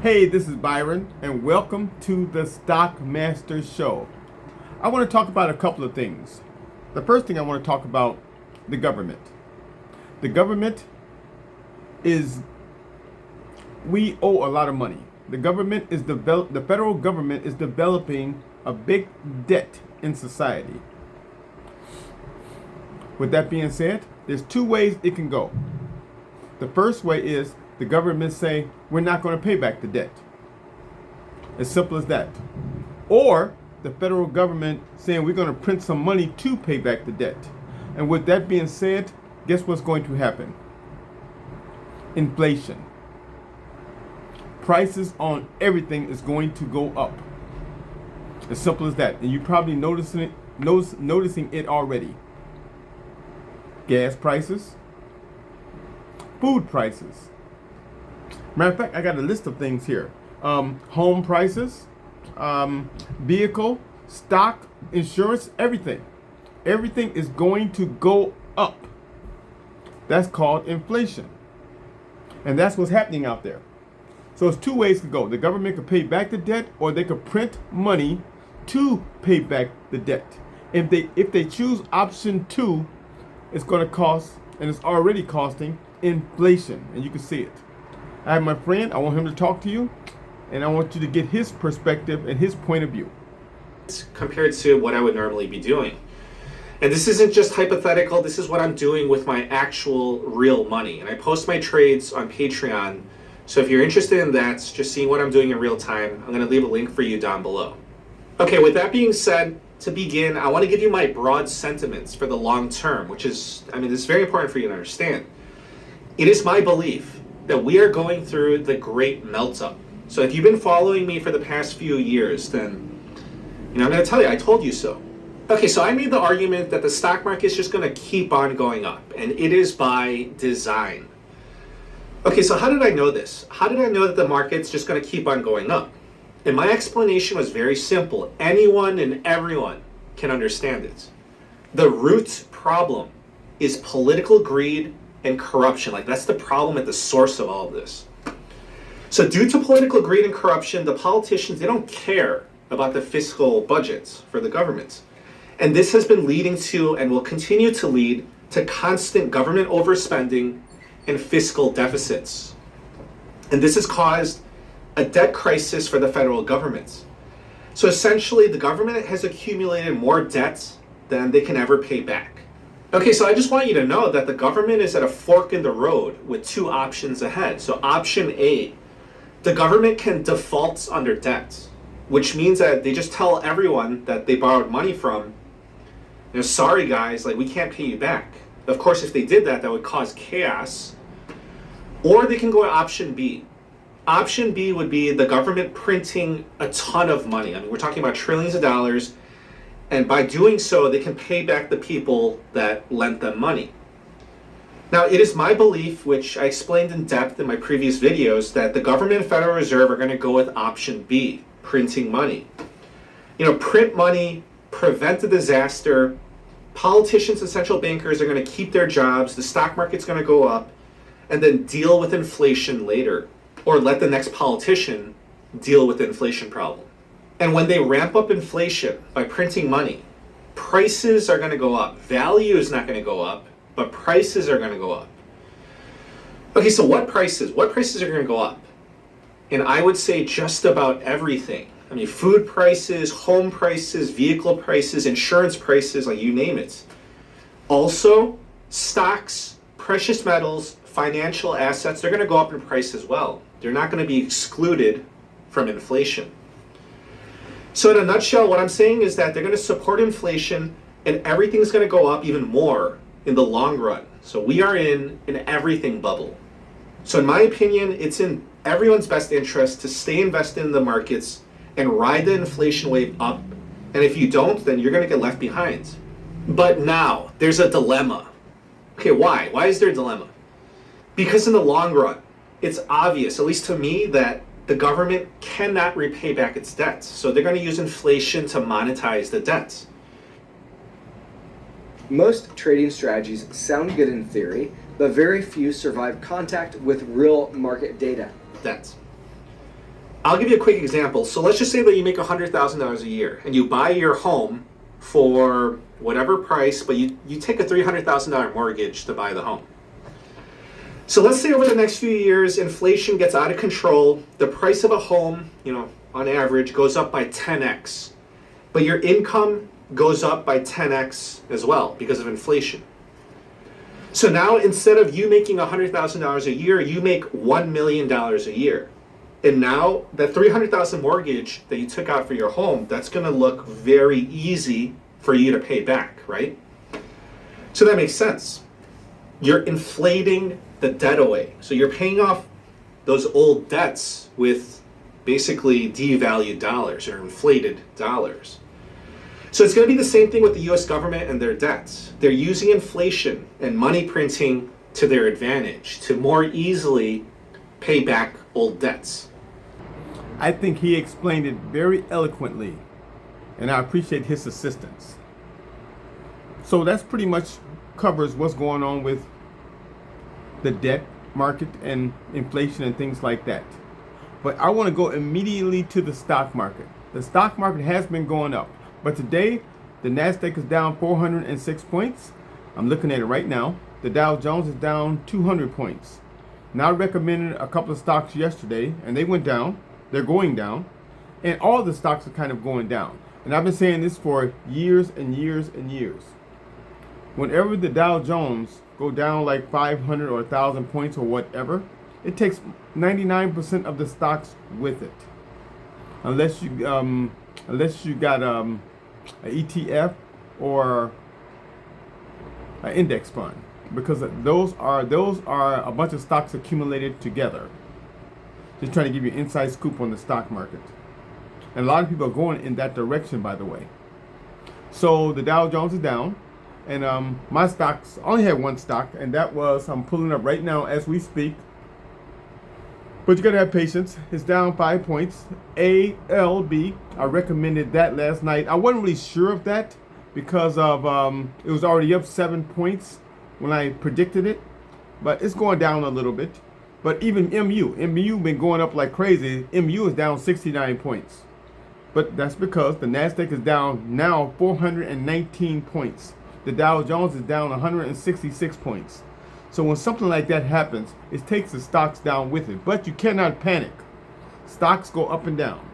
Hey, this is Byron, and welcome to the Stock Master Show. I want to talk about a couple of things. The first thing I want to talk about the government. The government we owe a lot of money. The federal government is developing a big debt in society. With that being said, there's two ways it can go. The first way is the government say, we're not going to pay back the debt. As simple as that. Or the federal government saying we're going to print some money to pay back the debt. And with that being said, guess what's going to happen? Inflation. Prices on everything is going to go up. As simple as that. And you're probably noticing it already. Gas prices, food prices. Matter of fact, I got a list of things here. Home prices, vehicle, stock, insurance, everything. Everything is going to go up. That's called inflation. And that's what's happening out there. So it's two ways to go. The government could pay back the debt, or they could print money to pay back the debt. If they choose option 2, it's going to cost, and it's already costing, inflation. And you can see it. I have my friend. I want him to talk to you, and I want you to get his perspective and his point of view. Compared to what I would normally be doing. And this isn't just hypothetical. This is what I'm doing with my actual real money. And I post my trades on Patreon. So if you're interested in that, just seeing what I'm doing in real time, I'm going to leave a link for you down below. Okay, with that being said, to begin, I want to give you my broad sentiments for the long term, which is, this is very important for you to understand. It is my belief that we are going through the great melt-up. So if you've been following me for the past few years, then, I'm going to tell you, I told you so. Okay, so I made the argument that the stock market is just going to keep on going up, and it is by design. Okay, so how did I know this? How did I know that the market's just going to keep on going up? And my explanation was very simple. Anyone and everyone can understand it. The root problem is political greed and corruption. That's the problem at the source of all of this. So due to political greed and corruption, the politicians, they don't care about the fiscal budgets for the government. And this has been leading to, and will continue to lead to, constant government overspending and fiscal deficits. And this has caused a debt crisis for the federal government. So essentially, the government has accumulated more debt than they can ever pay back. Okay, so I just want you to know that the government is at a fork in the road with two options ahead. So option A, the government can default under debt, which means that they just tell everyone that they borrowed money from, sorry guys, we can't pay you back. Of course, if they did that, that would cause chaos. Or they can go to option B. Option B would be the government printing a ton of money. We're talking about trillions of dollars. And by doing so, they can pay back the people that lent them money. Now, it is my belief, which I explained in depth in my previous videos, that the government and Federal Reserve are going to go with option B, printing money. Print money, prevent the disaster. Politicians and central bankers are going to keep their jobs. The stock market's going to go up, and then deal with inflation later. Or let the next politician deal with the inflation problem. And when they ramp up inflation by printing money, prices are going to go up. Value is not going to go up, but prices are going to go up. Okay, so what prices? What prices are going to go up? And I would say just about everything. Food prices, home prices, vehicle prices, insurance prices, you name it. Also, stocks, precious metals, financial assets, they're going to go up in price as well. They're not going to be excluded from inflation. So in a nutshell, what I'm saying is that they're going to support inflation, and everything's going to go up even more in the long run. So we are in an everything bubble. So in my opinion, it's in everyone's best interest to stay invested in the markets and ride the inflation wave up. And if you don't, then you're going to get left behind. But now, there's a dilemma. Okay, why? Why is there a dilemma? Because in the long run, it's obvious, at least to me, that the government cannot repay back its debts. So they're going to use inflation to monetize the debts. Most trading strategies sound good in theory, but very few survive contact with real market data. Debts. I'll give you a quick example. So let's just say that you make $100,000 a year and you buy your home for whatever price, but you take a $300,000 mortgage to buy the home. So let's say over the next few years, inflation gets out of control. The price of a home, on average, goes up by 10x. But your income goes up by 10x as well because of inflation. So now instead of you making $100,000 a year, you make $1 million a year. And now that $300,000 mortgage that you took out for your home, that's going to look very easy for you to pay back, right? So that makes sense. You're inflating the debt away. So you're paying off those old debts with basically devalued dollars or inflated dollars. So it's going to be the same thing with the US government and their debts. They're using inflation and money printing to their advantage to more easily pay back old debts. I think he explained it very eloquently, and I appreciate his assistance. So that's pretty much covers what's going on with the debt market and inflation and things like that. But I want to go immediately to the stock market. The stock market has been going up, but today the Nasdaq is down 406 points. I'm looking at it right now. The Dow Jones is down 200 points. Now I recommended a couple of stocks yesterday, and they went down. They're going down, and all the stocks are kind of going down. And I've been saying this for years and years and years. Whenever the Dow Jones go down like 500 or 1,000 points or whatever, it takes 99% of the stocks with it, unless you got an ETF or an index fund, because those are a bunch of stocks accumulated together. Just trying to give you an inside scoop on the stock market. And a lot of people are going in that direction, by the way. So the Dow Jones is down. And my stocks, I only had one stock, and that was, I'm pulling up right now as we speak. But you gotta have patience. It's down 5 points. ALB, I recommended that last night. I wasn't really sure of that because of it was already up 7 points when I predicted it. But it's going down a little bit. But even MU been going up like crazy. MU is down 69 points. But that's because the Nasdaq is down now 419 points. The Dow Jones is down 166 points. So when something like that happens, it takes the stocks down with it. But you cannot panic. Stocks go up and down.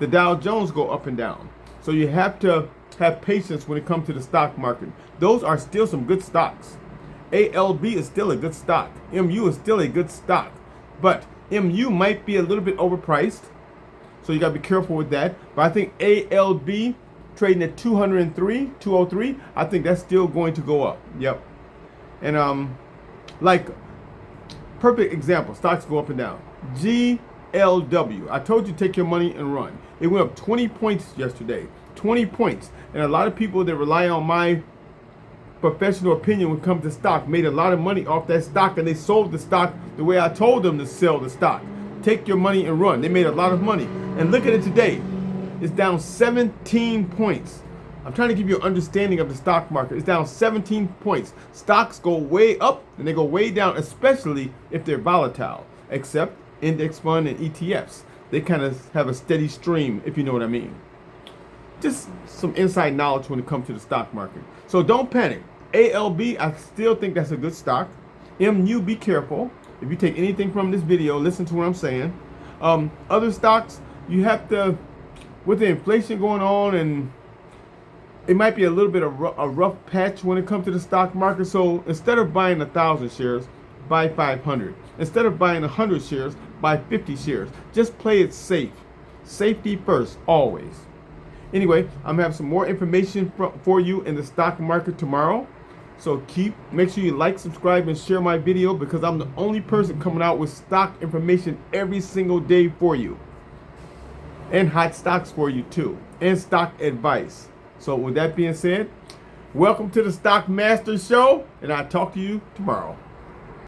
The Dow Jones go up and down. So you have to have patience when it comes to the stock market. Those are still some good stocks. ALB is still a good stock. MU is still a good stock. But MU might be a little bit overpriced. So you got to be careful with that. But I think ALB trading at 203, I think that's still going to go up. Yep. And like perfect example, stocks go up and down. GLW. I told you take your money and run. It went up 20 points yesterday. 20 points. And a lot of people that rely on my professional opinion when it comes to stock made a lot of money off that stock, and they sold the stock the way I told them to sell the stock. Take your money and run. They made a lot of money. And look at it today. It's down 17 points. I'm trying to give you an understanding of the stock market. It's down 17 points. Stocks go way up and they go way down, especially if they're volatile, except index fund and ETFs. They kind of have a steady stream, if you know what I mean. Just some inside knowledge when it comes to the stock market. So don't panic. ALB, I still think that's a good stock. MU, be careful. If you take anything from this video, listen to what I'm saying. Other stocks, you have to, with the inflation going on, and it might be a little bit of a rough patch when it comes to the stock market. So instead of buying 1,000 shares, buy 500. Instead of buying 100 shares, buy 50 shares. Just play it safe. Safety first, always. Anyway, I'm gonna have some more information for you in the stock market tomorrow. So make sure you like, subscribe, and share my video, because I'm the only person coming out with stock information every single day for you. And hot stocks for you too. And stock advice. So with that being said, welcome to the Stock Master Show, and I'll talk to you tomorrow.